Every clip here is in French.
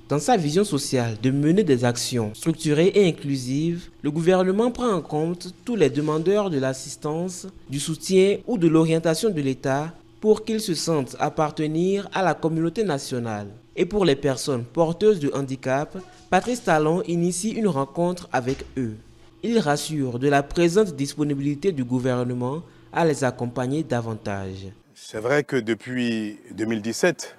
Dans sa vision sociale de mener des actions structurées et inclusives, le gouvernement prend en compte tous les demandeurs de l'assistance, du soutien ou de l'orientation de l'État pour qu'ils se sentent appartenir à la communauté nationale. Et pour les personnes porteuses de handicap, Patrice Talon initie une rencontre avec eux. Il rassure de la présente disponibilité du gouvernement à les accompagner davantage. C'est vrai que depuis 2017,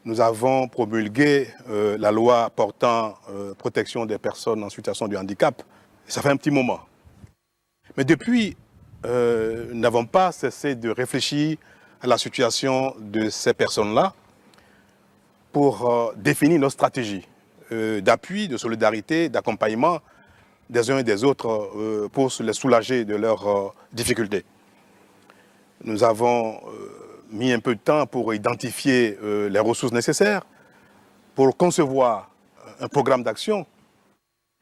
nous avons promulgué la loi portant protection des personnes en situation de handicap. Ça fait un petit moment. Mais depuis, nous n'avons pas cessé de réfléchir à la situation de ces personnes-là pour définir nos stratégies d'appui, de solidarité, d'accompagnement des uns et des autres pour les soulager de leurs difficultés. Nous avons mis un peu de temps pour identifier les ressources nécessaires, pour concevoir un programme d'action.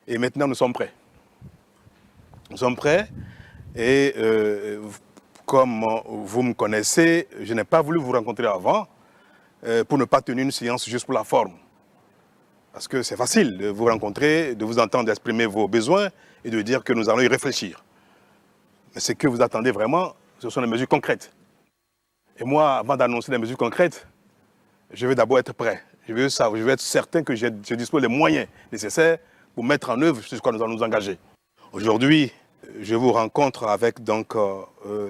Et maintenant, nous sommes prêts. Nous sommes prêts et comme vous me connaissez, je n'ai pas voulu vous rencontrer avant pour ne pas tenir une séance juste pour la forme. Parce que c'est facile de vous rencontrer, de vous entendre exprimer vos besoins et de dire que nous allons y réfléchir. Mais ce que vous attendez vraiment, ce sont des mesures concrètes. Et moi, avant d'annoncer des mesures concrètes, je veux d'abord être prêt. Je veux être certain que je dispose des moyens nécessaires pour mettre en œuvre ce sur quoi nous allons nous engager. Aujourd'hui, je vous rencontre avec donc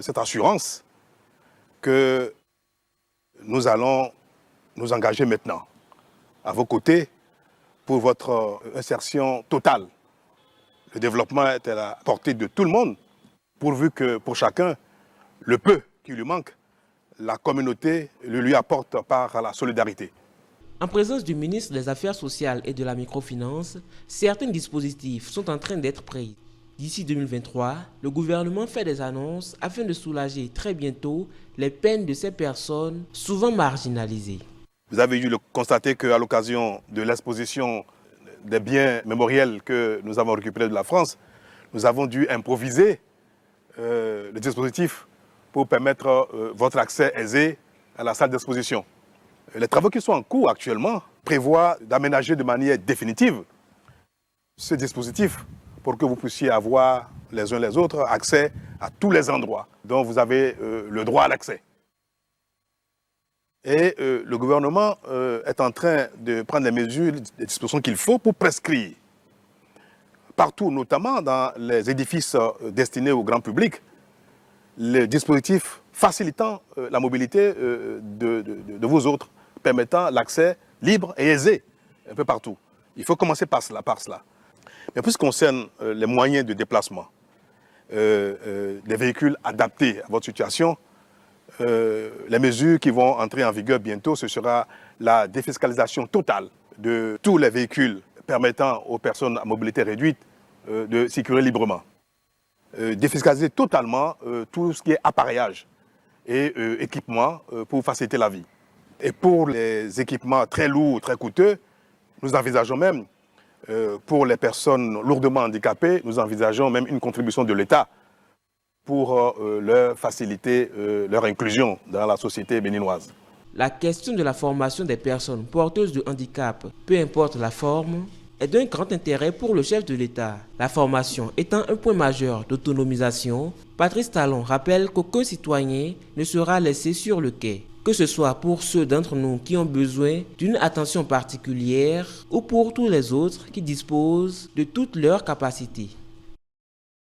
cette assurance que nous allons nous engager maintenant à vos côtés pour votre insertion totale. Le développement est à la portée de tout le monde, pourvu que pour chacun, le peu qui lui manque, la communauté le lui apporte par la solidarité. En présence du ministre des Affaires sociales et de la microfinance, certains dispositifs sont en train d'être pris. D'ici 2023, le gouvernement fait des annonces afin de soulager très bientôt les peines de ces personnes souvent marginalisées. Vous avez dû constater qu'à l'occasion de l'exposition des biens mémoriels que nous avons récupérés de la France, nous avons dû improviser le dispositif pour permettre votre accès aisé à la salle d'exposition. Les travaux qui sont en cours actuellement prévoient d'aménager de manière définitive ce dispositif pour que vous puissiez avoir les uns les autres accès à tous les endroits dont vous avez le droit à l'accès. Et le gouvernement est en train de prendre les mesures, les dispositions qu'il faut pour prescrire. Partout, notamment dans les édifices destinés au grand public, les dispositifs facilitant la mobilité de vous autres, permettant l'accès libre et aisé un peu partout. Il faut commencer par cela. Mais pour ce qui concerne les moyens de déplacement, des véhicules adaptés à votre situation, les mesures qui vont entrer en vigueur bientôt, ce sera la défiscalisation totale de tous les véhicules permettant aux personnes à mobilité réduite de circuler librement. Défiscaliser totalement tout ce qui est appareillage et équipement pour faciliter la vie. Et pour les équipements très lourds, très coûteux, nous envisageons même, pour les personnes lourdement handicapées, nous envisageons même une contribution de l'État pour leur faciliter leur inclusion dans la société béninoise. La question de la formation des personnes porteuses de handicap, peu importe la forme, est d'un grand intérêt pour le chef de l'État. La formation étant un point majeur d'autonomisation, Patrice Talon rappelle qu'aucun citoyen ne sera laissé sur le quai, que ce soit pour ceux d'entre nous qui ont besoin d'une attention particulière ou pour tous les autres qui disposent de toutes leurs capacités.